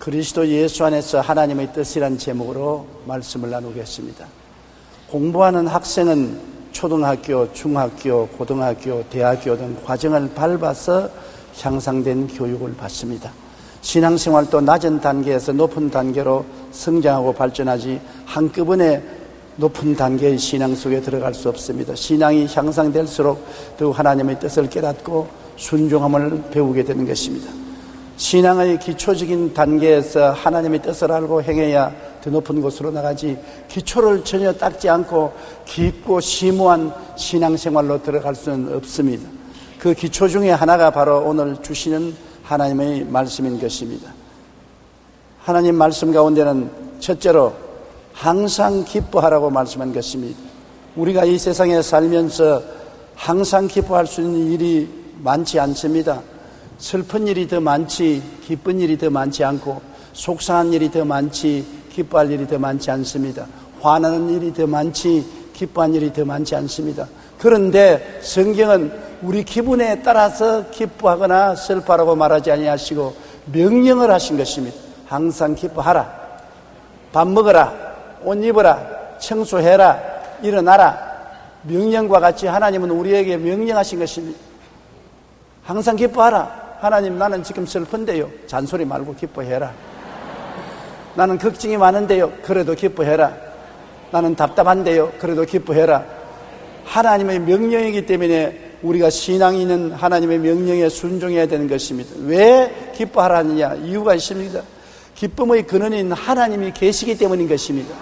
그리스도 예수 안에서 하나님의 뜻이란 제목으로 말씀을 나누겠습니다. 공부하는 학생은 초등학교, 중학교, 고등학교, 대학교 등 과정을 밟아서 향상된 교육을 받습니다. 신앙생활도 낮은 단계에서 높은 단계로 성장하고 발전하지 한꺼번에 높은 단계의 신앙 속에 들어갈 수 없습니다. 신앙이 향상될수록 더욱 하나님의 뜻을 깨닫고 순종함을 배우게 되는 것입니다. 신앙의 기초적인 단계에서 하나님의 뜻을 알고 행해야 더 높은 곳으로 나가지, 기초를 전혀 닦지 않고 깊고 심오한 신앙생활로 들어갈 수는 없습니다. 그 기초 중에 하나가 바로 오늘 주시는 하나님의 말씀인 것입니다. 하나님 말씀 가운데는 첫째로 항상 기뻐하라고 말씀한 것입니다. 우리가 이 세상에 살면서 항상 기뻐할 수 있는 일이 많지 않습니다. 슬픈 일이 더 많지 기쁜 일이 더 많지 않고, 속상한 일이 더 많지 기뻐할 일이 더 많지 않습니다. 화나는 일이 더 많지 기뻐한 일이 더 많지 않습니다. 그런데 성경은 우리 기분에 따라서 기뻐하거나 슬퍼하라고 말하지 아니하시고 명령을 하신 것입니다. 항상 기뻐하라, 밥 먹어라, 옷 입어라, 청소해라, 일어나라. 명령과 같이 하나님은 우리에게 명령하신 것입니다. 항상 기뻐하라. 하나님, 나는 지금 슬픈데요. 잔소리 말고 기뻐해라. 나는 걱정이 많은데요. 그래도 기뻐해라. 나는 답답한데요. 그래도 기뻐해라. 하나님의 명령이기 때문에 우리가 신앙이 있는 하나님의 명령에 순종해야 되는 것입니다. 왜 기뻐하라느냐? 이유가 있습니다. 기쁨의 근원인 하나님이 계시기 때문인 것입니다.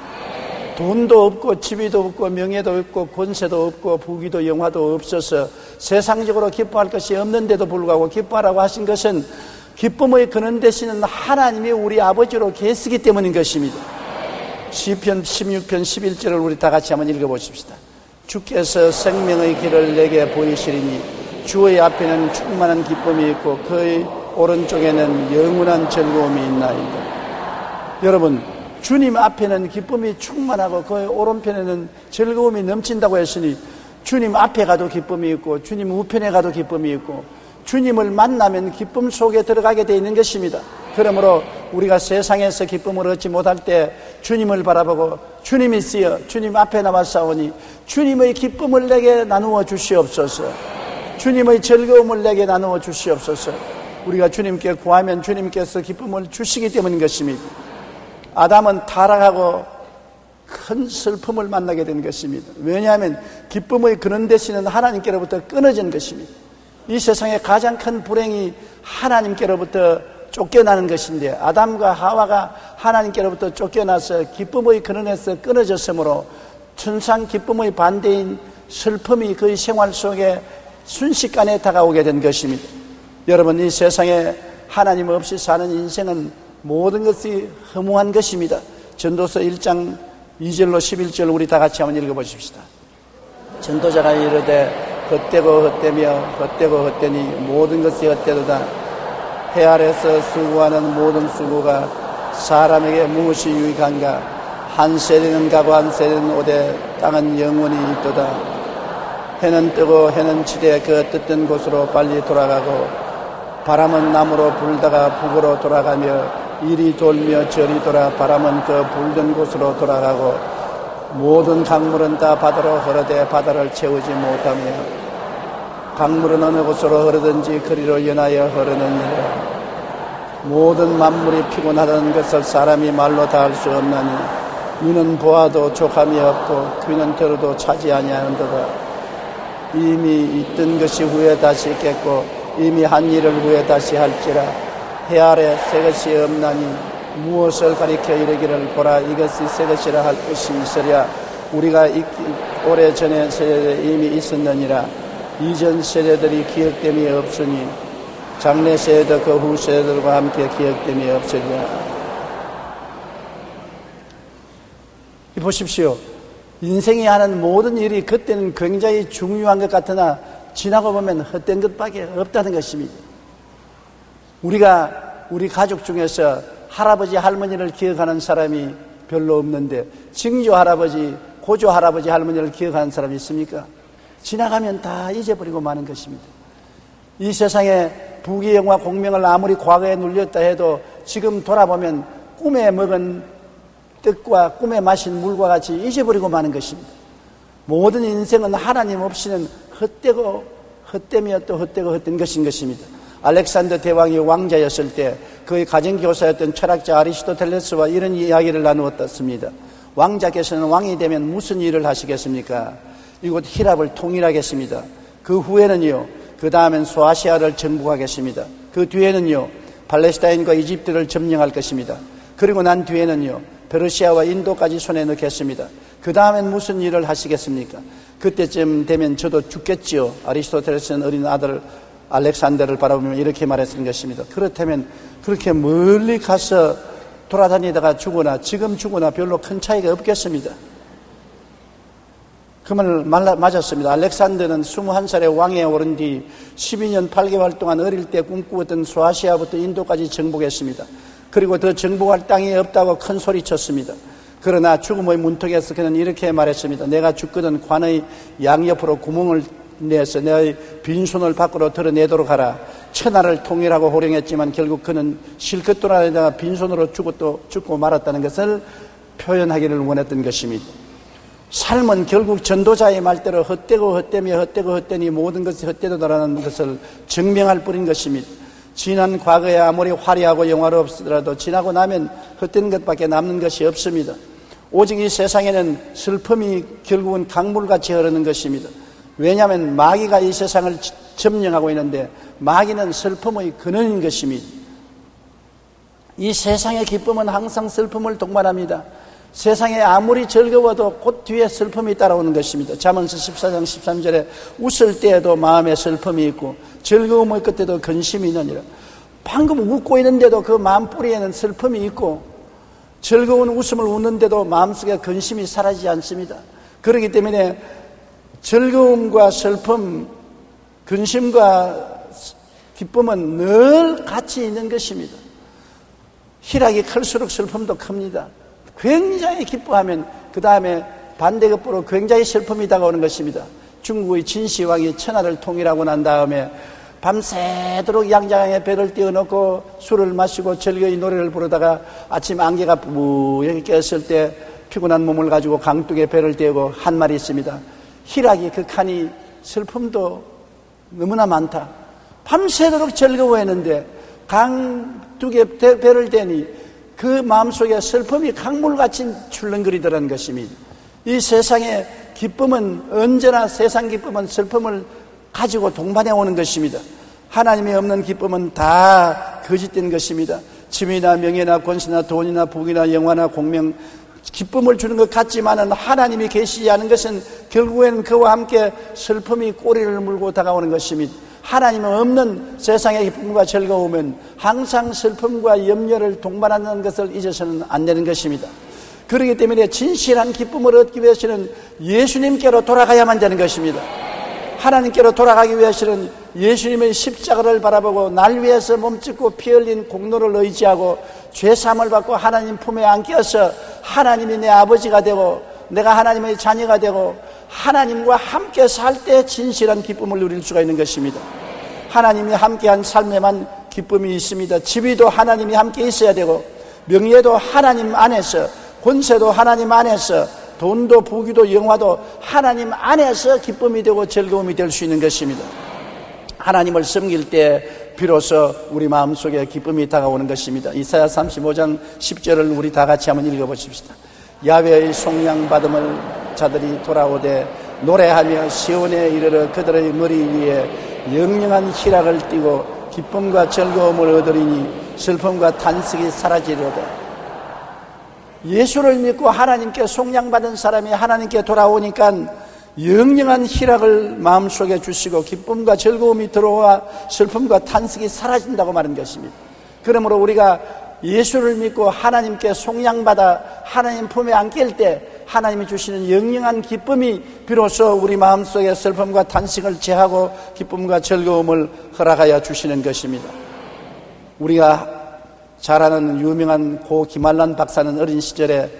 돈도 없고 지위도 없고 명예도 없고 권세도 없고 부귀도 영화도 없어서 세상적으로 기뻐할 것이 없는데도 불구하고 기뻐하라고 하신 것은 기쁨의 근원 되시는 하나님이 우리 아버지로 계시기 때문인 것입니다. 시편 16편 11절을 우리 다 같이 한번 읽어보십시다. 주께서 생명의 길을 내게 보이시리니 주의 앞에는 충만한 기쁨이 있고 그의 오른쪽에는 영원한 즐거움이 있나이다. 여러분, 주님 앞에는 기쁨이 충만하고 그의 오른편에는 즐거움이 넘친다고 했으니 주님 앞에 가도 기쁨이 있고 주님 우편에 가도 기쁨이 있고 주님을 만나면 기쁨 속에 들어가게 되어 있는 것입니다. 그러므로 우리가 세상에서 기쁨을 얻지 못할 때 주님을 바라보고 주님이 쓰여 주님 앞에 나와 싸우니 주님의 기쁨을 내게 나누어 주시옵소서, 주님의 즐거움을 내게 나누어 주시옵소서. 우리가 주님께 구하면 주님께서 기쁨을 주시기 때문인 것입니다. 아담은 타락하고 큰 슬픔을 만나게 된 것입니다. 왜냐하면 기쁨의 근원 되시는 하나님께로부터 끊어진 것입니다. 이 세상의 가장 큰 불행이 하나님께로부터 쫓겨나는 것인데, 아담과 하와가 하나님께로부터 쫓겨나서 기쁨의 근원에서 끊어졌으므로 천상 기쁨의 반대인 슬픔이 그의 생활 속에 순식간에 다가오게 된 것입니다. 여러분, 이 세상에 하나님 없이 사는 인생은 모든 것이 허무한 것입니다. 전도서 1장 2절로 11절 우리 다 같이 한번 읽어보십시다. 전도자가 이르되 헛되고 헛되며 헛되고 헛되니 모든 것이 헛되도다. 해 아래서 수고하는 모든 수고가 사람에게 무엇이 유익한가? 한 세대는 가고 한 세대는 오되 땅은 영원히 있도다. 해는 뜨고 해는 치되 그 뜻던 곳으로 빨리 돌아가고 바람은 남으로 불다가 북으로 돌아가며 이리 돌며 저리 돌아 바람은 그 불던 곳으로 돌아가고 모든 강물은 다 바다로 흐르되 바다를 채우지 못하며 강물은 어느 곳으로 흐르든지 그리로 연하여 흐르느니라. 모든 만물이 피곤하다는 것을 사람이 말로 다 할 수 없나니 눈은 보아도 족함이 없고 귀는 들어도 차지 아니하는도다. 이미 있던 것이 후에 다시 있겠고 이미 한 일을 후에 다시 할지라. 해 아래 새 것이 없나니 무엇을 가리켜 이르기를 보라 이것이 새 것이라 할 것이 있으랴. 우리가 오래전에 세대에 이미 있었느니라. 이전 세대들이 기억됨이 없으니 장래 세대도 그 후 세대들과 함께 기억됨이 없으리라. 보십시오. 인생이 하는 모든 일이 그때는 굉장히 중요한 것 같으나 지나고 보면 헛된 것밖에 없다는 것입니다. 우리가 우리 가족 중에서 할아버지 할머니를 기억하는 사람이 별로 없는데 증조 할아버지 고조 할아버지 할머니를 기억하는 사람이 있습니까? 지나가면 다 잊어버리고 마는 것입니다. 이 세상에 부귀영화 공명을 아무리 과거에 눌렸다 해도 지금 돌아보면 꿈에 먹은 떡과 꿈에 마신 물과 같이 잊어버리고 마는 것입니다. 모든 인생은 하나님 없이는 헛되며 또 헛된 것인 것입니다. 알렉산더 대왕이 왕자였을 때 그의 가정교사였던 철학자 아리스토텔레스와 이런 이야기를 나누었습니다. 왕자께서는 왕이 되면 무슨 일을 하시겠습니까? 이곳 히랍을 통일하겠습니다. 그 후에는요, 그 다음엔 소아시아를 정복하겠습니다. 그 뒤에는요, 팔레스타인과 이집트를 점령할 것입니다. 그리고 난 뒤에는요, 페르시아와 인도까지 손에 넣겠습니다. 그 다음엔 무슨 일을 하시겠습니까? 그때쯤 되면 저도 죽겠지요. 아리스토텔레스는 어린 아들 알렉산더를 바라보며 이렇게 말했던 것입니다. 그렇다면 그렇게 멀리 가서 돌아다니다가 죽거나 지금 죽거나 별로 큰 차이가 없겠습니다. 그 말을 맞았습니다. 알렉산더는 21살에 왕에 오른 뒤 12년 8개월 동안 어릴 때 꿈꾸었던 소아시아부터 인도까지 정복했습니다. 그리고 더 정복할 땅이 없다고 큰 소리 쳤습니다. 그러나 죽음의 문턱에서 그는 이렇게 말했습니다. 내가 죽거든 관의 양옆으로 구멍을 내서 내 빈손을 밖으로 드러내도록 하라. 천하를 통일하고 호령했지만 결국 그는 실컷 돌아다니다가 빈손으로 죽고 말았다는 것을 표현하기를 원했던 것입니다. 삶은 결국 전도자의 말대로 헛되니 모든 것이 헛되도다라는 것을 증명할 뿐인 것입니다. 지난 과거에 아무리 화려하고 영화롭더라도 지나고 나면 헛된 것밖에 남는 것이 없습니다. 오직 이 세상에는 슬픔이 결국은 강물같이 흐르는 것입니다. 왜냐하면 마귀가 이 세상을 점령하고 있는데 마귀는 슬픔의 근원인 것입니다. 이 세상의 기쁨은 항상 슬픔을 동반합니다. 세상에 아무리 즐거워도 곧 뒤에 슬픔이 따라오는 것입니다. 잠언서 14장 13절에 웃을 때에도 마음에 슬픔이 있고 즐거움의 끝에도 근심이 있느니라. 방금 웃고 있는데도 그 마음 뿌리에는 슬픔이 있고 즐거운 웃음을 웃는데도 마음속에 근심이 사라지지 않습니다. 그렇기 때문에 즐거움과 슬픔, 근심과 기쁨은 늘 같이 있는 것입니다. 희락이 클수록 슬픔도 큽니다. 굉장히 기뻐하면 그 다음에 반대급부로 굉장히 슬픔이 다가오는 것입니다. 중국의 진시황이 천하를 통일하고 난 다음에 밤새도록 양장에 배를 띄워놓고 술을 마시고 즐거이 노래를 부르다가 아침 안개가 뿌옇게 꼈을 때 피곤한 몸을 가지고 강둑에 배를 띄우고 한 말이 있습니다. 희락이 극하니 슬픔도 너무나 많다. 밤새도록 즐거워했는데 강둑에 배를 대니 그 마음속에 슬픔이 강물같이 출렁거리더라는 것입니다. 이 세상의 기쁨은 언제나 세상 기쁨은 슬픔을 가지고 동반해 오는 것입니다. 하나님이 없는 기쁨은 다 거짓된 것입니다. 집이나 명예나 권세나 돈이나 복이나 영화나 공명 기쁨을 주는 것 같지만은 하나님이 계시지 않은 것은 결국에는 그와 함께 슬픔이 꼬리를 물고 다가오는 것입니다. 하나님 없는 세상의 기쁨과 즐거움은 항상 슬픔과 염려를 동반하는 것을 잊어서는 안 되는 것입니다. 그렇기 때문에 진실한 기쁨을 얻기 위해서는 예수님께로 돌아가야만 되는 것입니다. 하나님께로 돌아가기 위해서는 예수님의 십자가를 바라보고 날 위해서 몸짓고 피 흘린 공로를 의지하고 죄사함을 받고 하나님 품에 안겨서 하나님이 내 아버지가 되고 내가 하나님의 자녀가 되고 하나님과 함께 살 때 진실한 기쁨을 누릴 수가 있는 것입니다. 하나님이 함께한 삶에만 기쁨이 있습니다. 지위도 하나님이 함께 있어야 되고 명예도 하나님 안에서 권세도 하나님 안에서 돈도 부귀도 영화도 하나님 안에서 기쁨이 되고 즐거움이 될 수 있는 것입니다. 하나님을 섬길 때 비로소 우리 마음속에 기쁨이 다가오는 것입니다. 이사야 35장 10절을 우리 다 같이 한번 읽어보십시다. 야훼의 속량받음을 자들이 돌아오되 노래하며 시온에 이르러 그들의 머리 위에 영영한 희락을 띠고 기쁨과 즐거움을 얻으리니 슬픔과 탄식이 사라지리로다. 예수를 믿고 하나님께 속량받은 사람이 하나님께 돌아오니까 영영한 희락을 마음속에 주시고 기쁨과 즐거움이 들어와 슬픔과 탄식이 사라진다고 말한 것입니다. 그러므로 우리가 예수를 믿고 하나님께 속량받아 하나님 품에 안길 때 하나님이 주시는 영영한 기쁨이 비로소 우리 마음속에 슬픔과 탄식을 제하고 기쁨과 즐거움을 허락하여 주시는 것입니다. 우리가 잘 아는 유명한 고 김한란 박사는 어린 시절에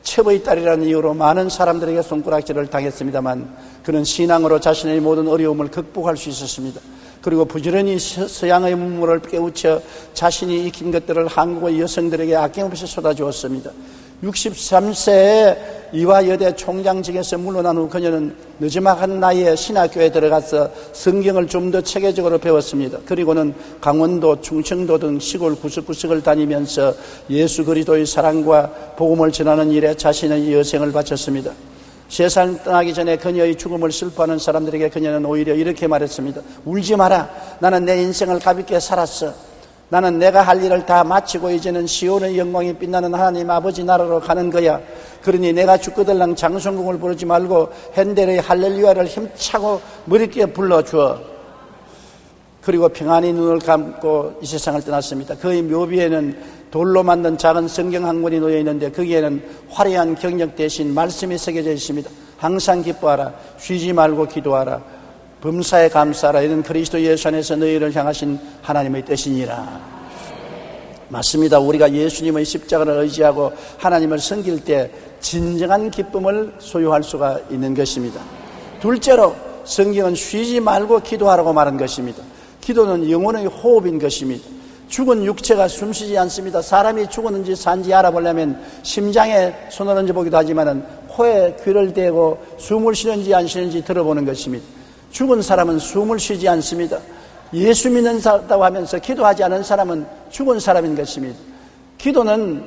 첩의 딸이라는 이유로 많은 사람들에게 손가락질을 당했습니다만 그는 신앙으로 자신의 모든 어려움을 극복할 수 있었습니다. 그리고 부지런히 서양의 문물을 깨우쳐 자신이 익힌 것들을 한국의 여성들에게 아낌없이 쏟아주었습니다. 63세에 이화여대 총장직에서 물러난 후 그녀는 늦지막한 나이에 신학교에 들어가서 성경을 좀 더 체계적으로 배웠습니다. 그리고는 강원도, 충청도 등 시골 구석구석을 다니면서 예수 그리스도의 사랑과 복음을 전하는 일에 자신의 여생을 바쳤습니다. 세상을 떠나기 전에 그녀의 죽음을 슬퍼하는 사람들에게 그녀는 오히려 이렇게 말했습니다. 울지 마라. 나는 내 인생을 가볍게 살았어. 나는 내가 할 일을 다 마치고 이제는 시온의 영광이 빛나는 하나님 아버지 나라로 가는 거야. 그러니 내가 죽거들랑 장성궁을 부르지 말고 핸델의 할렐루야를 힘차고 머리께 불러주어. 그리고 평안히 눈을 감고 이 세상을 떠났습니다. 그의 묘비에는 돌로 만든 작은 성경 한 권이 놓여 있는데 거기에는 화려한 경력 대신 말씀이 새겨져 있습니다. 항상 기뻐하라. 쉬지 말고 기도하라. 범사에 감사하라. 이는 그리스도 예수 안에서 너희를 향하신 하나님의 뜻이니라. 맞습니다. 우리가 예수님의 십자가를 의지하고 하나님을 섬길 때 진정한 기쁨을 소유할 수가 있는 것입니다. 둘째로 성경은 쉬지 말고 기도하라고 말한 것입니다. 기도는 영혼의 호흡인 것입니다. 죽은 육체가 숨쉬지 않습니다. 사람이 죽었는지 산지 알아보려면 심장에 손을 얹어보기도 하지만 코에 귀를 대고 숨을 쉬는지 안 쉬는지 들어보는 것입니다. 죽은 사람은 숨을 쉬지 않습니다. 예수 믿는다고 하면서 기도하지 않은 사람은 죽은 사람인 것입니다. 기도는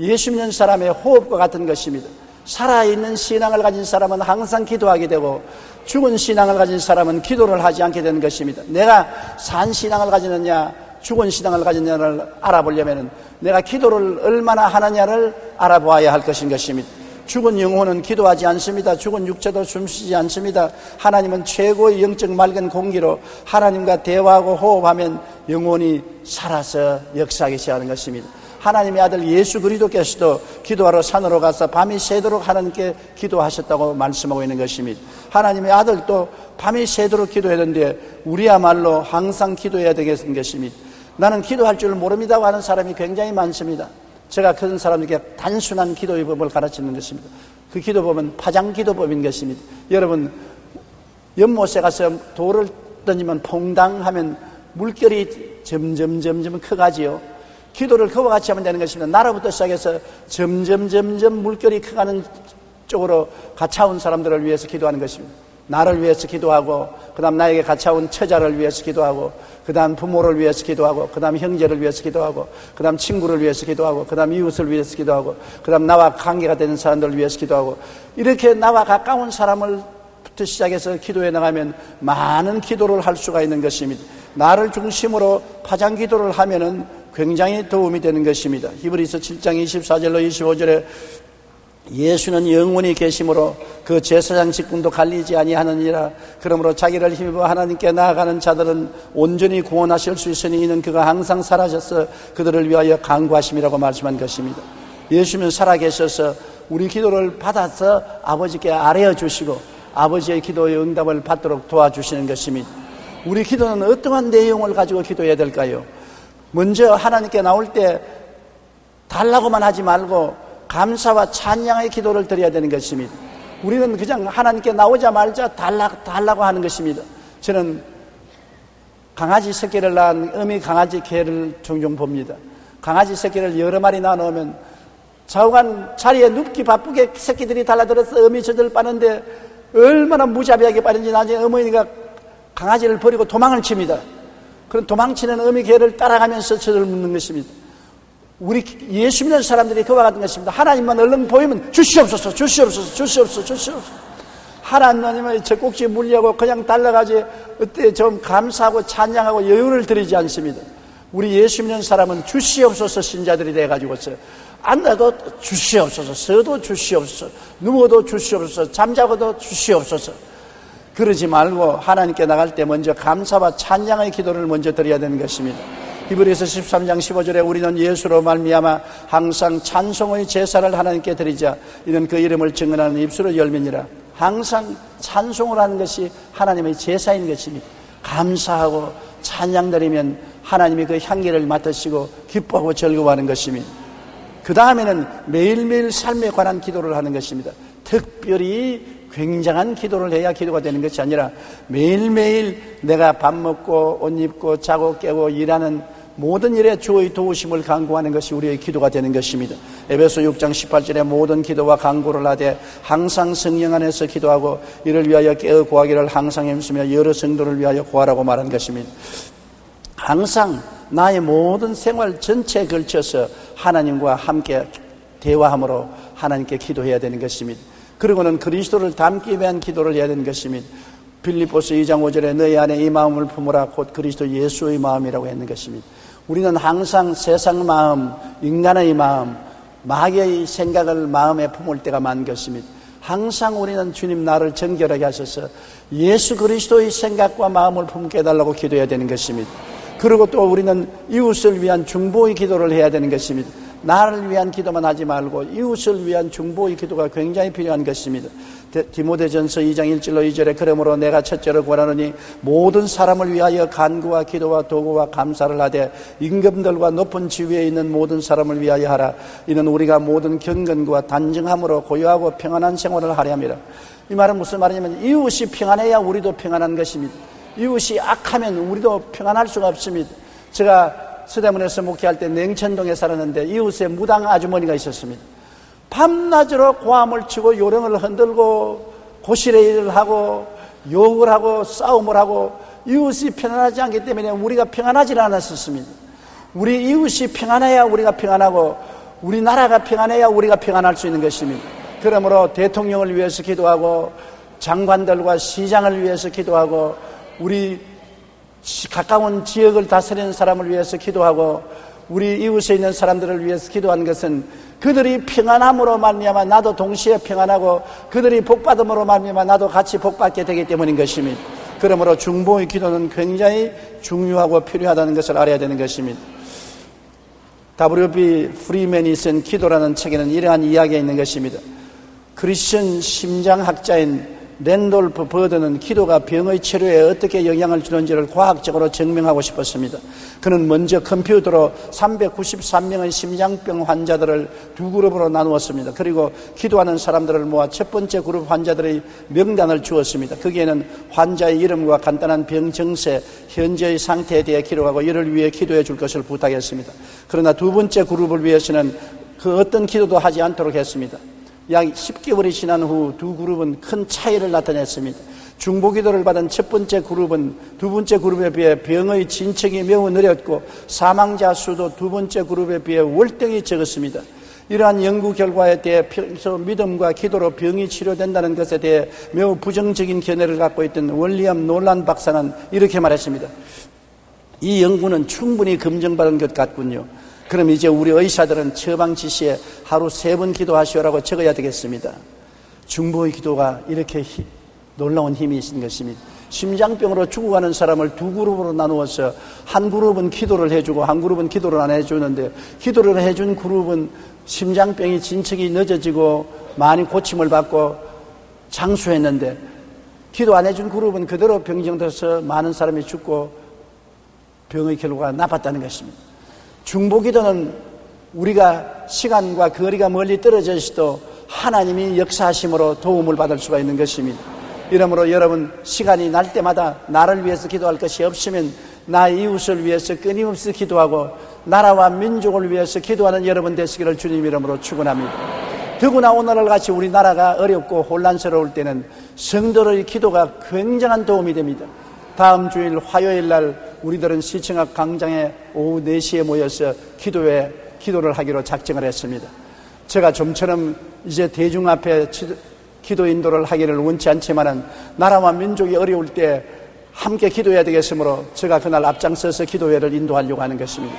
예수 믿는 사람의 호흡과 같은 것입니다. 살아있는 신앙을 가진 사람은 항상 기도하게 되고 죽은 신앙을 가진 사람은 기도를 하지 않게 되는 것입니다. 내가 산 신앙을 가지느냐 죽은 신앙을 가지느냐를 알아보려면 내가 기도를 얼마나 하느냐를 알아보아야 할 것인 것입니다. 죽은 영혼은 기도하지 않습니다. 죽은 육체도 숨쉬지 않습니다. 하나님은 최고의 영적 맑은 공기로 하나님과 대화하고 호흡하면 영혼이 살아서 역사하기 시작하는 것입니다. 하나님의 아들 예수 그리스도께서도 기도하러 산으로 가서 밤이 새도록 하나님께 기도하셨다고 말씀하고 있는 것입니다. 하나님의 아들도 밤이 새도록 기도했는데 우리야말로 항상 기도해야 되겠는 것입니다. 나는 기도할 줄 모릅니다고 하는 사람이 굉장히 많습니다. 제가 그런 사람들에게 단순한 기도의 법을 가르치는 것입니다. 그 기도법은 파장 기도법인 것입니다. 여러분, 연못에 가서 돌을 던지면 퐁당 하면 물결이 점점 커가지요. 기도를 그와 같이 하면 되는 것입니다. 나로부터 시작해서 점점 물결이 커가는 쪽으로 갇혀온 사람들을 위해서 기도하는 것입니다. 나를 위해서 기도하고, 그 다음 나에게 갇혀온 처자를 위해서 기도하고, 그 다음 부모를 위해서 기도하고, 그 다음 형제를 위해서 기도하고, 그 다음 친구를 위해서 기도하고, 그 다음 이웃을 위해서 기도하고, 그 다음 나와 관계가 되는 사람들을 위해서 기도하고, 이렇게 나와 가까운 사람을부터 시작해서 기도해 나가면 많은 기도를 할 수가 있는 것입니다. 나를 중심으로 파장 기도를 하면은 굉장히 도움이 되는 것입니다. 히브리서 7장 24절로 25절에 예수는 영원히 계심으로 그 제사장 직분도 갈리지 아니하느니라. 그러므로 자기를 힘입어 하나님께 나아가는 자들은 온전히 구원하실 수 있으니 이는 그가 항상 살아셔서 그들을 위하여 간구하심이라고 말씀한 것입니다. 예수는 살아계셔서 우리 기도를 받아서 아버지께 아뢰어 주시고 아버지의 기도의 응답을 받도록 도와주시는 것입니다. 우리 기도는 어떠한 내용을 가지고 기도해야 될까요? 먼저 하나님께 나올 때 달라고만 하지 말고 감사와 찬양의 기도를 드려야 되는 것입니다. 우리는 그냥 하나님께 나오자마자 달라고 하는 것입니다. 저는 강아지 새끼를 낳은 어미 강아지 개를 종종 봅니다. 강아지 새끼를 여러 마리 낳아놓으면 좌우간 자리에 눕기 바쁘게 새끼들이 달라들어서 어미 젖을 빠는데 얼마나 무자비하게 빠른지 나중에 어머니가 강아지를 버리고 도망을 칩니다. 그런 도망치는 어미 개를 따라가면서 젖을 묻는 것입니다. 우리 예수 믿는 사람들이 그와 같은 것입니다. 하나님만 얼른 보이면 주시옵소서. 하나님의 젖꼭지에 물려고 그냥 달려가지 어때 좀 감사하고 찬양하고 여유를 드리지 않습니다. 우리 예수 믿는 사람은 주시옵소서 신자들이 돼가지고서 앉아도 주시옵소서, 서도 주시옵소서, 누워도 주시옵소서, 잠자고도 주시옵소서. 그러지 말고 하나님께 나갈 때 먼저 감사와 찬양의 기도를 먼저 드려야 되는 것입니다. 히브리서 13장 15절에 우리는 예수로 말미암아 항상 찬송의 제사를 하나님께 드리자. 이는 그 이름을 증언하는 입술의 열매니라. 항상 찬송을 하는 것이 하나님의 제사인 것입니다. 감사하고 찬양 드리면 하나님이 그 향기를 맡으시고 기뻐하고 즐거워하는 것입니다. 그 다음에는 매일매일 삶에 관한 기도를 하는 것입니다. 특별히 굉장한 기도를 해야 기도가 되는 것이 아니라 매일매일 내가 밥 먹고 옷 입고 자고 깨고 일하는 모든 일에 주의 도우심을 간구하는 것이 우리의 기도가 되는 것입니다. 에베소 6장 18절에 모든 기도와 간구를 하되 항상 성령 안에서 기도하고 이를 위하여 깨어 구하기를 항상 힘쓰며 여러 성도를 위하여 구하라고 말한 것입니다. 항상 나의 모든 생활 전체에 걸쳐서 하나님과 함께 대화함으로 하나님께 기도해야 되는 것입니다. 그리고는 그리스도를 닮기 위한 기도를 해야 되는 것입니다. 빌립보서 2장 5절에 너희 안에 이 마음을 품으라 곧 그리스도 예수의 마음이라고 했는 것입니다. 우리는 항상 세상 마음, 인간의 마음, 마귀의 생각을 마음에 품을 때가 많은 것입니다. 항상 우리는 주님 나를 정결하게 하셔서 예수 그리스도의 생각과 마음을 품게 해달라고 기도해야 되는 것입니다. 그리고 또 우리는 이웃을 위한 중보의 기도를 해야 되는 것입니다. 나를 위한 기도만 하지 말고 이웃을 위한 중보의 기도가 굉장히 필요한 것입니다. 디모데전서 2장 1절로 2절에 그러므로 내가 첫째로 권하노니 모든 사람을 위하여 간구와 기도와 도구와 감사를 하되 임금들과 높은 지위에 있는 모든 사람을 위하여 하라. 이는 우리가 모든 경건과 단정함으로 고요하고 평안한 생활을 하려 함이라. 이 말은 무슨 말이냐면 이웃이 평안해야 우리도 평안한 것입니다. 이웃이 악하면 우리도 평안할 수가 없습니다. 제가 서대문에서 목회할 때 냉천동에 살았는데 이웃에 무당 아주머니가 있었습니다. 밤낮으로 고함을 치고 요령을 흔들고 고실의 일을 하고 욕을 하고 싸움을 하고 이웃이 평안하지 않기 때문에 우리가 평안하지 않았었습니다. 우리 이웃이 평안해야 우리가 평안하고 우리나라가 평안해야 우리가 평안할 수 있는 것입니다. 그러므로 대통령을 위해서 기도하고 장관들과 시장을 위해서 기도하고 우리 가까운 지역을 다스리는 사람을 위해서 기도하고 우리 이웃에 있는 사람들을 위해서 기도하는 것은 그들이 평안함으로 말미암아 나도 동시에 평안하고 그들이 복받음으로 말미암아 나도 같이 복받게 되기 때문인 것입니다. 그러므로 중보의 기도는 굉장히 중요하고 필요하다는 것을 알아야 되는 것입니다. W.B. 프리맨이 쓴 기도라는 책에는 이러한 이야기가 있는 것입니다. 크리스천 심장학자인 랜돌프 버드는 기도가 병의 치료에 어떻게 영향을 주는지를 과학적으로 증명하고 싶었습니다. 그는 먼저 컴퓨터로 393명의 심장병 환자들을 두 그룹으로 나누었습니다. 그리고 기도하는 사람들을 모아 첫 번째 그룹 환자들의 명단을 주었습니다. 거기에는 환자의 이름과 간단한 병 정세, 현재의 상태에 대해 기록하고 이를 위해 기도해 줄 것을 부탁했습니다. 그러나 두 번째 그룹을 위해서는 그 어떤 기도도 하지 않도록 했습니다. 약 10개월이 지난 후 두 그룹은 큰 차이를 나타냈습니다. 중보기도를 받은 첫 번째 그룹은 두 번째 그룹에 비해 병의 진척이 매우 느렸고 사망자 수도 두 번째 그룹에 비해 월등히 적었습니다. 이러한 연구 결과에 대해 평소 믿음과 기도로 병이 치료된다는 것에 대해 매우 부정적인 견해를 갖고 있던 윌리엄 놀란 박사는 이렇게 말했습니다. 이 연구는 충분히 검증받은 것 같군요. 그럼 이제 우리 의사들은 처방 지시에 하루 3번 기도하시오라고 적어야 되겠습니다. 중보의 기도가 이렇게 놀라운 힘이 있는 것입니다. 심장병으로 죽어가는 사람을 두 그룹으로 나누어서 한 그룹은 기도를 해주고 한 그룹은 기도를 안 해주는데 기도를 해준 그룹은 심장병이 진척이 늦어지고 많이 고침을 받고 장수했는데 기도 안 해준 그룹은 그대로 병정돼서 많은 사람이 죽고 병의 결과가 나빴다는 것입니다. 중보기도는 우리가 시간과 거리가 멀리 떨어져 있어도 하나님이 역사하심으로 도움을 받을 수가 있는 것입니다. 이러므로 여러분 시간이 날 때마다 나를 위해서 기도할 것이 없으면 나의 이웃을 위해서 끊임없이 기도하고 나라와 민족을 위해서 기도하는 여러분 되시기를 주님 이름으로 축원합니다. 더구나 오늘날 같이 우리나라가 어렵고 혼란스러울 때는 성도의 기도가 굉장한 도움이 됩니다. 다음 주일 화요일 날 우리들은 시청학 광장에 오후 4시에 모여서 기도를 하기로 작정을 했습니다. 제가 좀처럼 이제 대중 앞에 기도 인도를 하기를 원치 않지만은 나라와 민족이 어려울 때 함께 기도해야 되겠으므로 제가 그날 앞장서서 기도회를 인도하려고 하는 것입니다.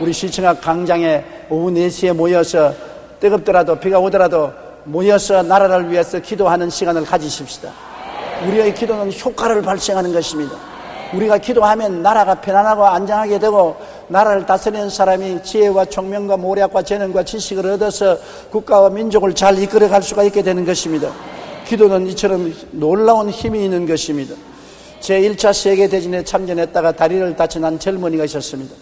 우리 시청학 광장에 오후 4시에 모여서 뜨겁더라도 비가 오더라도 모여서 나라를 위해서 기도하는 시간을 가지십시다. 우리의 기도는 효과를 발생하는 것입니다. 우리가 기도하면 나라가 편안하고 안정하게 되고 나라를 다스리는 사람이 지혜와 총명과 모략과 재능과 지식을 얻어서 국가와 민족을 잘 이끌어갈 수가 있게 되는 것입니다. 기도는 이처럼 놀라운 힘이 있는 것입니다. 제1차 세계대전에 참전했다가 다리를 다친 한 젊은이가 있었습니다.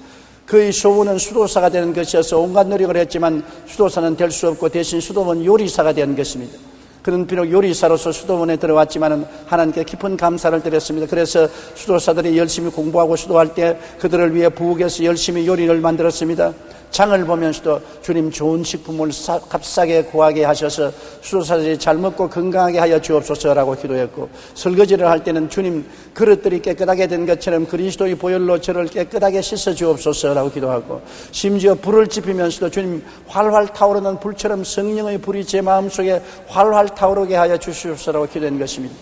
그의 소원은 수도사가 되는 것이어서 온갖 노력을 했지만 수도사는 될 수 없고 대신 수도원 요리사가 되는 것입니다. 그는 비록 요리사로서 수도원에 들어왔지만은 하나님께 깊은 감사를 드렸습니다. 그래서 수도사들이 열심히 공부하고 수도할 때 그들을 위해 부엌에서 열심히 요리를 만들었습니다. 장을 보면서도 주님 좋은 식품을 값싸게 구하게 하셔서 수도사들이 잘 먹고 건강하게 하여 주옵소서라고 기도했고, 설거지를 할 때는 주님 그릇들이 깨끗하게 된 것처럼 그리스도의 보혈로 저를 깨끗하게 씻어 주옵소서라고 기도하고, 심지어 불을 지피면서도 주님 활활 타오르는 불처럼 성령의 불이 제 마음속에 활활 타오르게 하여 주시옵소서라고 기도한 것입니다.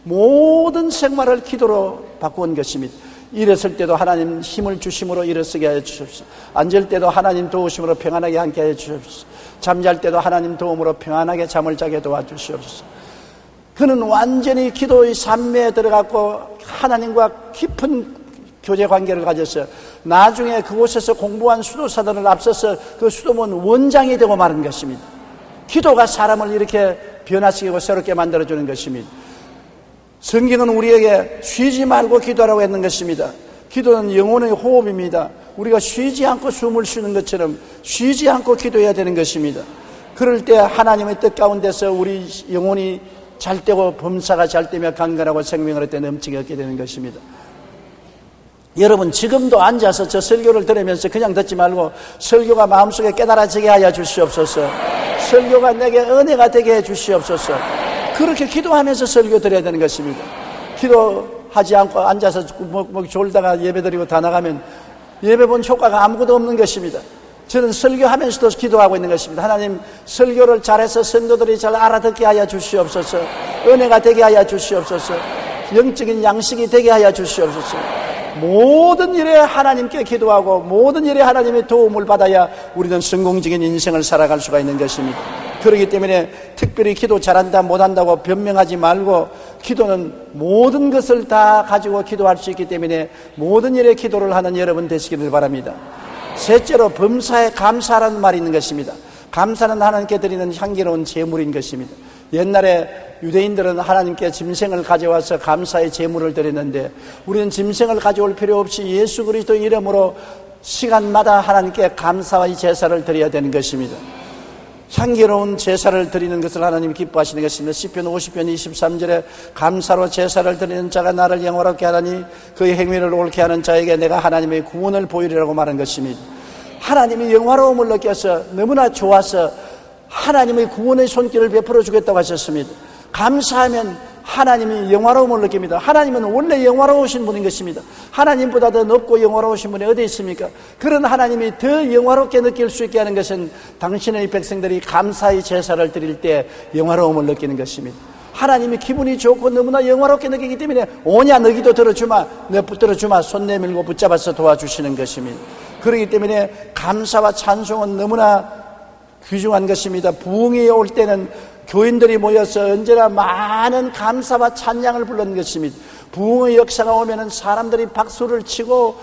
모든 생활을 기도로 바꾸은 것입니다. 일었을 때도 하나님 힘을 주심으로 일어서게 하여 주십시오. 앉을 때도 하나님 도우심으로 평안하게 앉게 하여 주십시오. 잠잘 때도 하나님 도움으로 평안하게 잠을 자게 도와주시옵소서. 그는 완전히 기도의 삶에 들어갔고 하나님과 깊은 교제 관계를 가졌어요. 나중에 그곳에서 공부한 수도사들을 앞서서 그 수도원 원장이 되고 마는 것입니다. 기도가 사람을 이렇게 변화시키고 새롭게 만들어주는 것입니다. 성경은 우리에게 쉬지 말고 기도하라고 했는 것입니다. 기도는 영혼의 호흡입니다. 우리가 쉬지 않고 숨을 쉬는 것처럼 쉬지 않고 기도해야 되는 것입니다. 그럴 때 하나님의 뜻 가운데서 우리 영혼이 잘 되고 범사가 잘 되며 강건하고 생명을 얻게 넘치게 얻게 되는 것입니다. 여러분 지금도 앉아서 저 설교를 들으면서 그냥 듣지 말고 설교가 마음속에 깨달아지게 하여 주시옵소서. 설교가 내게 은혜가 되게 해 주시옵소서. 그렇게 기도하면서 설교 드려야 되는 것입니다. 기도하지 않고 앉아서 졸다가 예배드리고 다 나가면 예배 본 효과가 아무것도 없는 것입니다. 저는 설교하면서도 기도하고 있는 것입니다. 하나님 설교를 잘해서 성도들이 잘 알아듣게 하여 주시옵소서. 은혜가 되게 하여 주시옵소서. 영적인 양식이 되게 하여 주시옵소서. 모든 일에 하나님께 기도하고 모든 일에 하나님의 도움을 받아야 우리는 성공적인 인생을 살아갈 수가 있는 것입니다. 그렇기 때문에 특별히 기도 잘한다 못한다고 변명하지 말고 기도는 모든 것을 다 가지고 기도할 수 있기 때문에 모든 일에 기도를 하는 여러분 되시기를 바랍니다. 셋째로 범사에 감사라는 말이 있는 것입니다. 감사는 하나님께 드리는 향기로운 제물인 것입니다. 옛날에 유대인들은 하나님께 짐승을 가져와서 감사의 제물을 드렸는데 우리는 짐승을 가져올 필요 없이 예수 그리스도 이름으로 시간마다 하나님께 감사의 제사를 드려야 되는 것입니다. 향기로운 제사를 드리는 것을 하나님이 기뻐하시는 것입니다. 시편 50편 23절에 감사로 제사를 드리는 자가 나를 영화롭게 하나니 그의 행위를 옳게 하는 자에게 내가 하나님의 구원을 보이리라고 말한 것입니다. 하나님이 영화로움을 느껴서 너무나 좋아서 하나님의 구원의 손길을 베풀어 주겠다고 하셨습니다. 감사하면 하나님이 영화로움을 느낍니다. 하나님은 원래 영화로우신 분인 것입니다. 하나님보다 더 높고 영화로우신 분이 어디 있습니까? 그런 하나님이 더 영화롭게 느낄 수 있게 하는 것은 당신의 백성들이 감사의 제사를 드릴 때 영화로움을 느끼는 것입니다. 하나님이 기분이 좋고 너무나 영화롭게 느끼기 때문에 오냐 너기도 들어주마, 내 붙들어주마 손 내밀고 붙잡아서 도와주시는 것입니다. 그렇기 때문에 감사와 찬송은 너무나 귀중한 것입니다. 부흥이 올 때는 교인들이 모여서 언제나 많은 감사와 찬양을 부르는 것입니다. 부흥의 역사가 오면은 사람들이 박수를 치고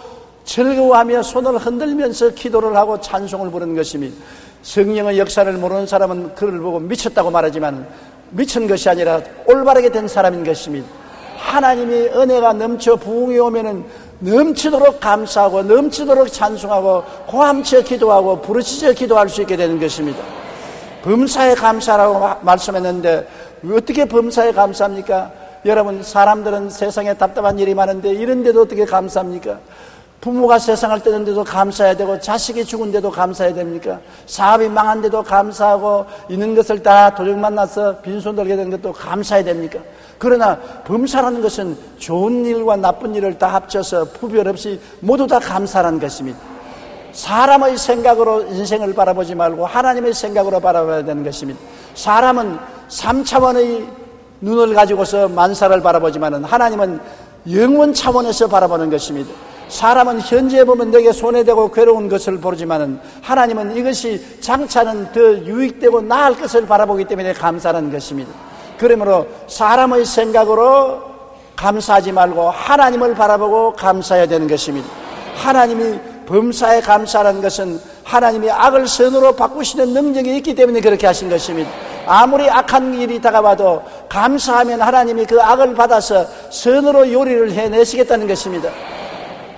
즐거워하며 손을 흔들면서 기도를 하고 찬송을 부르는 것입니다. 성령의 역사를 모르는 사람은 그를 보고 미쳤다고 말하지만 미친 것이 아니라 올바르게 된 사람인 것입니다. 하나님이 은혜가 넘쳐 부흥이 오면은 넘치도록 감사하고 넘치도록 찬송하고 고함쳐 기도하고 부르짖어 기도할 수 있게 되는 것입니다. 범사에 감사라고 말씀했는데 어떻게 범사에 감사합니까? 여러분 사람들은 세상에 답답한 일이 많은데 이런데도 어떻게 감사합니까? 부모가 세상을 떠는데도 감사해야 되고 자식이 죽은데도 감사해야 됩니까? 사업이 망한데도 감사하고 있는 것을 다 도둑 만나서 빈손 들게 된 것도 감사해야 됩니까? 그러나 범사라는 것은 좋은 일과 나쁜 일을 다 합쳐서 구별 없이 모두 다 감사라는 것입니다. 사람의 생각으로 인생을 바라보지 말고 하나님의 생각으로 바라봐야 되는 것입니다. 사람은 3차원의 눈을 가지고서 만사를 바라보지만 하나님은 영원 차원에서 바라보는 것입니다. 사람은 현재 보면 내게 손해되고 괴로운 것을 보지만 하나님은 이것이 장차는 더 유익되고 나을 것을 바라보기 때문에 감사하는 것입니다. 그러므로 사람의 생각으로 감사하지 말고 하나님을 바라보고 감사해야 되는 것입니다. 하나님이 범사에 감사하는 것은 하나님이 악을 선으로 바꾸시는 능력이 있기 때문에 그렇게 하신 것입니다. 아무리 악한 일이 다가와도 감사하면 하나님이 그 악을 받아서 선으로 요리를 해내시겠다는 것입니다.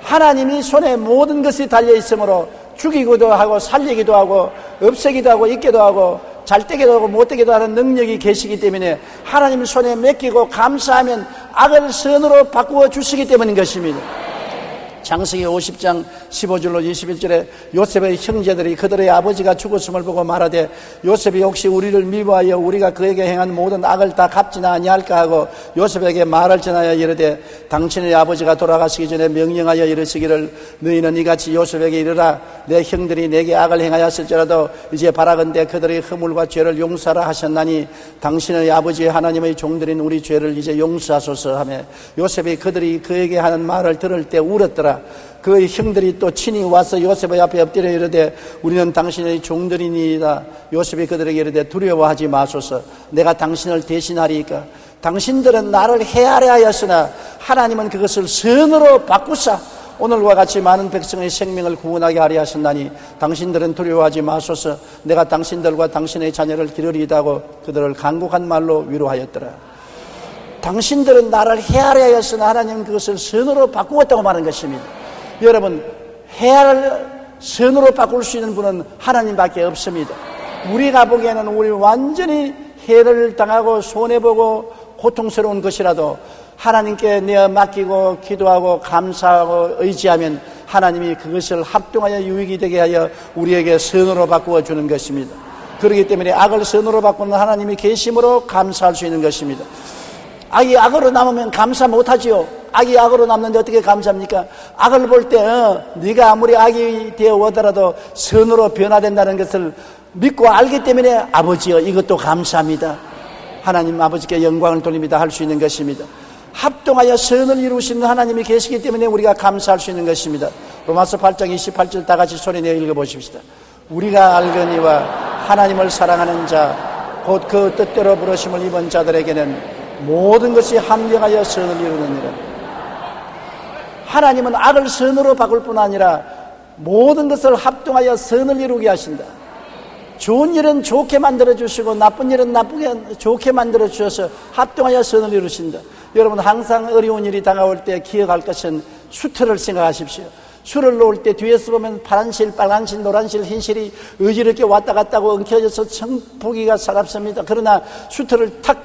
하나님이 손에 모든 것이 달려있으므로 죽이기도 하고 살리기도 하고 없애기도 하고 잊기도 하고 잘 되기도 하고 못 되기도 하는 능력이 계시기 때문에 하나님 손에 맡기고 감사하면 악을 선으로 바꾸어 주시기 때문인 것입니다. 창세기 50장 15절로 21절에 요셉의 형제들이 그들의 아버지가 죽었음을 보고 말하되 요셉이 혹시 우리를 미워하여 우리가 그에게 행한 모든 악을 다 갚지나 아니할까 하고 요셉에게 말을 전하여 이르되 당신의 아버지가 돌아가시기 전에 명령하여 이르시기를 너희는 이같이 요셉에게 이르라 내 형들이 내게 악을 행하였을지라도 이제 바라건대 그들의 허물과 죄를 용서하라 하셨나니 당신의 아버지 하나님의 종들인 우리 죄를 이제 용서하소서 하며 요셉이 그들이 그에게 하는 말을 들을 때 울었더라. 그의 형들이 또 친히 와서 요셉의 앞에 엎드려 이르되 우리는 당신의 종들이니이다. 요셉이 그들에게 이르되 두려워하지 마소서. 내가 당신을 대신하리이까. 당신들은 나를 해하려 하였으나 하나님은 그것을 선으로 바꾸사 오늘과 같이 많은 백성의 생명을 구원하게 하려 하셨나니 당신들은 두려워하지 마소서. 내가 당신들과 당신의 자녀를 기르리이다 하고 그들을 간곡한 말로 위로하였더라. 당신들은 나를 해하려 하였으나 하나님은 그것을 선으로 바꾸었다고 말하는 것입니다. 여러분, 해를 선으로 바꿀 수 있는 분은 하나님밖에 없습니다. 우리가 보기에는 우리 완전히 해를 당하고 손해보고 고통스러운 것이라도 하나님께 내어 맡기고 기도하고 감사하고 의지하면 하나님이 그것을 합동하여 유익이 되게 하여 우리에게 선으로 바꾸어 주는 것입니다. 그렇기 때문에 악을 선으로 바꾸는 하나님이 계심으로 감사할 수 있는 것입니다. 악이 악으로 남으면 감사 못하지요. 악이 악으로 남는데 어떻게 감사합니까? 악을 볼 때 네가 아무리 악이 되어 오더라도 선으로 변화된다는 것을 믿고 알기 때문에 아버지여 이것도 감사합니다. 하나님 아버지께 영광을 돌립니다 할 수 있는 것입니다. 합동하여 선을 이루시는 하나님이 계시기 때문에 우리가 감사할 수 있는 것입니다. 로마서 8장 28절 다 같이 소리내어 읽어보십시다. 우리가 알거니와 하나님을 사랑하는 자 곧 그 뜻대로 부르심을 입은 자들에게는 모든 것이 합력하여 선을 이루느니라. 하나님은 악을 선으로 바꿀 뿐 아니라 모든 것을 합동하여 선을 이루게 하신다. 좋은 일은 좋게 만들어 주시고 나쁜 일은 나쁘게 좋게 만들어 주셔서 합동하여 선을 이루신다. 여러분 항상 어려운 일이 다가올 때 기억할 것은 수틀을 생각하십시오. 술을 놓을 때 뒤에서 보면 파란실, 빨간실, 노란실, 흰실이 의지롭게 왔다 갔다 하고 엉켜져서 보기가 살갑습니다. 그러나 수틀을 탁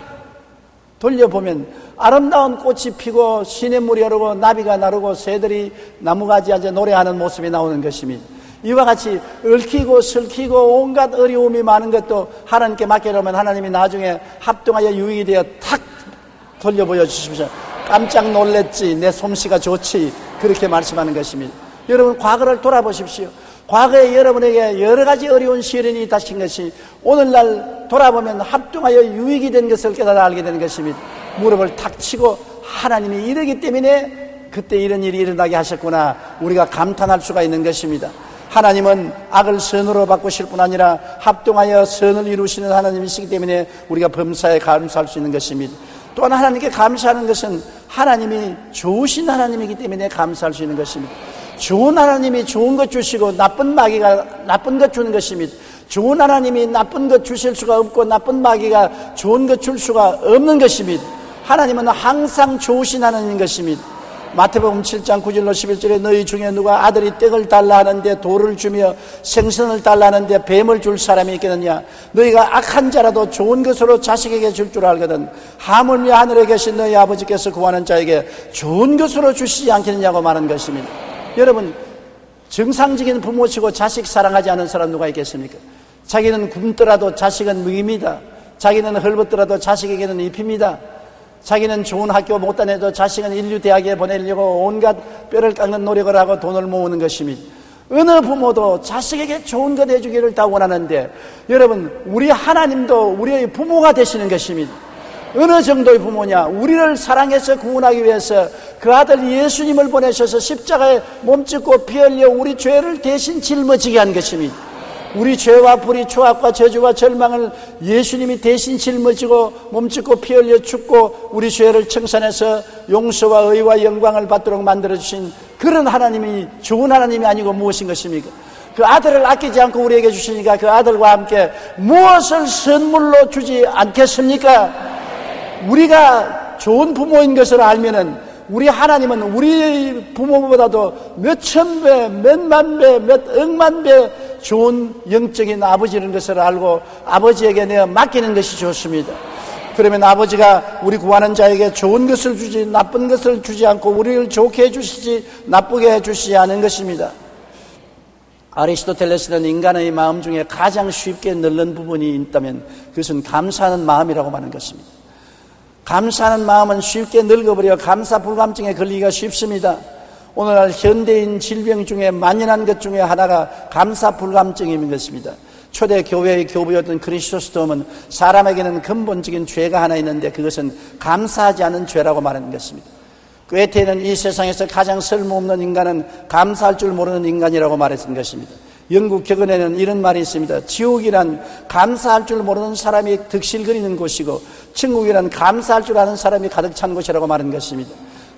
돌려보면 아름다운 꽃이 피고 시냇물이 흐르고 나비가 나르고 새들이 나무가지 앉아 노래하는 모습이 나오는 것입니다. 이와 같이 얽히고 설키고 온갖 어려움이 많은 것도 하나님께 맡겨놓으면 하나님이 나중에 합동하여 유익이 되어 탁 돌려 보여주십시오. 깜짝 놀랬지, 내 솜씨가 좋지, 그렇게 말씀하는 것입니다. 여러분 과거를 돌아보십시오. 과거에 여러분에게 여러 가지 어려운 시련이 닥친 것이 오늘날 돌아보면 합동하여 유익이 된 것을 깨달아 알게 되는 것입니다. 무릎을 탁 치고 하나님이 이러기 때문에 그때 이런 일이 일어나게 하셨구나 우리가 감탄할 수가 있는 것입니다. 하나님은 악을 선으로 바꾸실 뿐 아니라 합동하여 선을 이루시는 하나님이시기 때문에 우리가 범사에 감사할 수 있는 것입니다. 또한 하나님께 감사하는 것은 하나님이 좋으신 하나님이기 때문에 감사할 수 있는 것입니다. 좋은 하나님이 좋은 것 주시고 나쁜 마귀가 나쁜 것 주는 것입니다. 좋은 하나님이 나쁜 것 주실 수가 없고 나쁜 마귀가 좋은 것 줄 수가 없는 것입니다. 하나님은 항상 좋으신 하나님인 것입니다. 마태복음 7장 9절로 11절에 너희 중에 누가 아들이 떡을 달라 하는데 돌을 주며 생선을 달라 하는데 뱀을 줄 사람이 있겠느냐. 너희가 악한 자라도 좋은 것으로 자식에게 줄 줄 알거든 하물며 하늘에 계신 너희 아버지께서 구하는 자에게 좋은 것으로 주시지 않겠느냐고 말한 것입니다. 여러분 정상적인 부모치고 자식 사랑하지 않은 사람 누가 있겠습니까? 자기는 굶더라도 자식은 먹입니다. 자기는 헐벗더라도 자식에게는 입힙니다. 자기는 좋은 학교 못 다녀도 자식은 인류대학에 보내려고 온갖 뼈를 깎는 노력을 하고 돈을 모으는 것입니다. 어느 부모도 자식에게 좋은 것 해주기를 다 원하는데 여러분 우리 하나님도 우리의 부모가 되시는 것입니다. 어느 정도의 부모냐? 우리를 사랑해서 구원하기 위해서 그 아들 예수님을 보내셔서 십자가에 몸짓고 피 흘려 우리 죄를 대신 짊어지게 한 것입니다. 우리 죄와 불의, 추악과 저주와 절망을 예수님이 대신 짊어지고 몸짓고 피 흘려 죽고 우리 죄를 청산해서 용서와 의와 영광을 받도록 만들어주신 그런 하나님이 좋은 하나님이 아니고 무엇인 것입니까? 그 아들을 아끼지 않고 우리에게 주시니까 그 아들과 함께 무엇을 선물로 주지 않겠습니까? 우리가 좋은 부모인 것을 알면은 우리 하나님은 우리 부모보다도 몇 천 배, 몇 만 배, 몇 억만 배 좋은 영적인 아버지라는 것을 알고 아버지에게 내어 맡기는 것이 좋습니다. 그러면 아버지가 우리 구하는 자에게 좋은 것을 주지 나쁜 것을 주지 않고 우리를 좋게 해주시지 나쁘게 해주시지 않은 것입니다. 아리스토텔레스는 인간의 마음 중에 가장 쉽게 늙는 부분이 있다면 그것은 감사하는 마음이라고 말하는 것입니다. 감사하는 마음은 쉽게 늙어버려 감사 불감증에 걸리기가 쉽습니다. 오늘날 현대인 질병 중에 만연한 것 중에 하나가 감사 불감증인 것입니다. 초대 교회의 교부였던 크리스토스톰은 사람에게는 근본적인 죄가 하나 있는데 그것은 감사하지 않은 죄라고 말하는 것입니다. 괴테는 이 세상에서 가장 쓸모없는 인간은 감사할 줄 모르는 인간이라고 말했던 것입니다. 영국 격언에는 이런 말이 있습니다. 지옥이란 감사할 줄 모르는 사람이 득실거리는 곳이고 천국이란 감사할 줄 아는 사람이 가득 찬 곳이라고 말한 것입니다.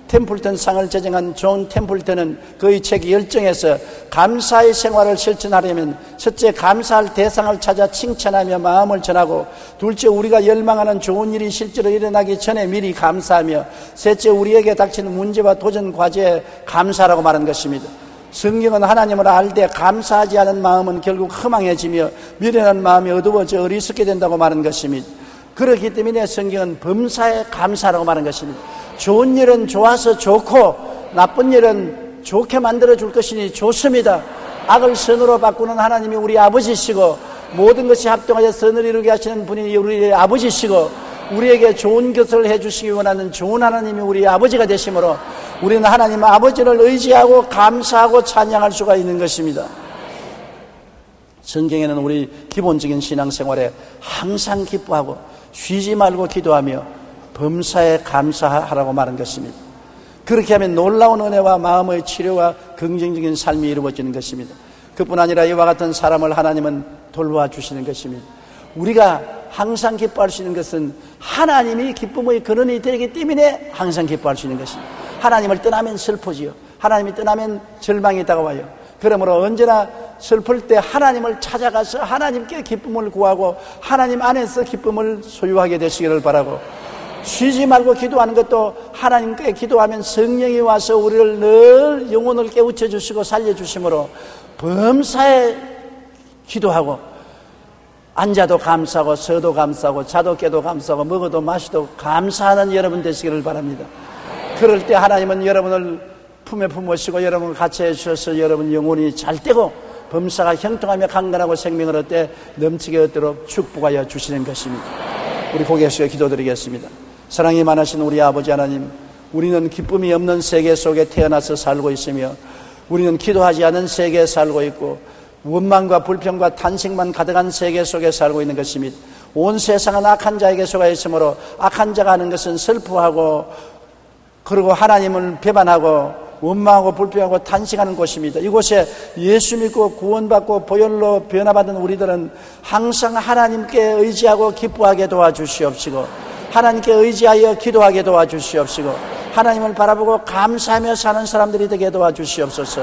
템플턴 상을 제정한 존 템플턴은 그의 책 열정에서 감사의 생활을 실천하려면 첫째 감사할 대상을 찾아 칭찬하며 마음을 전하고, 둘째 우리가 열망하는 좋은 일이 실제로 일어나기 전에 미리 감사하며, 셋째 우리에게 닥치는 문제와 도전 과제에 감사라고 말한 것입니다. 성경은 하나님을 알 때 감사하지 않은 마음은 결국 허망해지며 미련한 마음이 어두워져 어리석게 된다고 말한 것입니다. 그렇기 때문에 성경은 범사에 감사라고 말한 것입니다. 좋은 일은 좋아서 좋고 나쁜 일은 좋게 만들어줄 것이니 좋습니다. 악을 선으로 바꾸는 하나님이 우리 아버지시고 모든 것이 합동하여 선을 이루게 하시는 분이 우리의 아버지시고 우리에게 좋은 것을 해주시기 원하는 좋은 하나님이 우리 아버지가 되시므로 우리는 하나님 아버지를 의지하고 감사하고 찬양할 수가 있는 것입니다. 성경에는 우리 기본적인 신앙생활에 항상 기뻐하고 쉬지 말고 기도하며 범사에 감사하라고 말한 것입니다. 그렇게 하면 놀라운 은혜와 마음의 치료와 긍정적인 삶이 이루어지는 것입니다. 그뿐 아니라 이와 같은 사람을 하나님은 돌보아 주시는 것입니다. 우리가 항상 기뻐할 수 있는 것은 하나님이 기쁨의 근원이 되기 때문에 항상 기뻐할 수 있는 것입니다. 하나님을 떠나면 슬프지요. 하나님이 떠나면 절망이 다가와요. 그러므로 언제나 슬플 때 하나님을 찾아가서 하나님께 기쁨을 구하고 하나님 안에서 기쁨을 소유하게 되시기를 바라고, 쉬지 말고 기도하는 것도 하나님께 기도하면 성령이 와서 우리를 늘 영혼을 깨우쳐 주시고 살려주심으로 범사에 기도하고 앉아도 감사하고 서도 감사하고 자도 깨도 감사하고 먹어도 마시도 감사하는 여러분 되시기를 바랍니다. 그럴 때 하나님은 여러분을 품에 품으시고 여러분을 같이 해주셔서 여러분 영혼이 잘 되고 범사가 형통하며 강건하고 생명을 얻되 넘치게 얻도록 축복하여 주시는 것입니다. 우리 고개 숙여 기도드리겠습니다. 사랑이 많으신 우리 아버지 하나님, 우리는 기쁨이 없는 세계 속에 태어나서 살고 있으며 우리는 기도하지 않은 세계에 살고 있고 원망과 불평과 탄식만 가득한 세계 속에 살고 있는 것입니다. 온 세상은 악한 자에게 속아 있으므로 악한 자가 하는 것은 슬퍼하고 그리고 하나님을 배반하고 원망하고 불평하고 탄식하는 곳입니다. 이곳에 예수 믿고 구원받고 보혈로 변화받은 우리들은 항상 하나님께 의지하고 기뻐하게 도와주시옵시고 하나님께 의지하여 기도하게 도와주시옵시고 하나님을 바라보고 감사하며 사는 사람들이 되게 도와주시옵소서.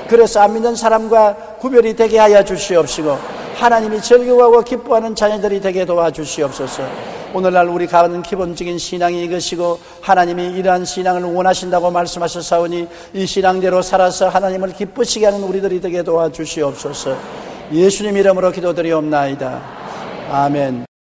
그래서 안 믿는 사람과 구별이 되게 하여 주시옵시고 하나님이 즐거워하고 기뻐하는 자녀들이 되게 도와주시옵소서. 오늘날 우리 가는 기본적인 신앙이 이것이고 하나님이 이러한 신앙을 원하신다고 말씀하셨사오니 이 신앙대로 살아서 하나님을 기쁘시게 하는 우리들이 되게 도와주시옵소서. 예수님 이름으로 기도드리옵나이다. 아멘.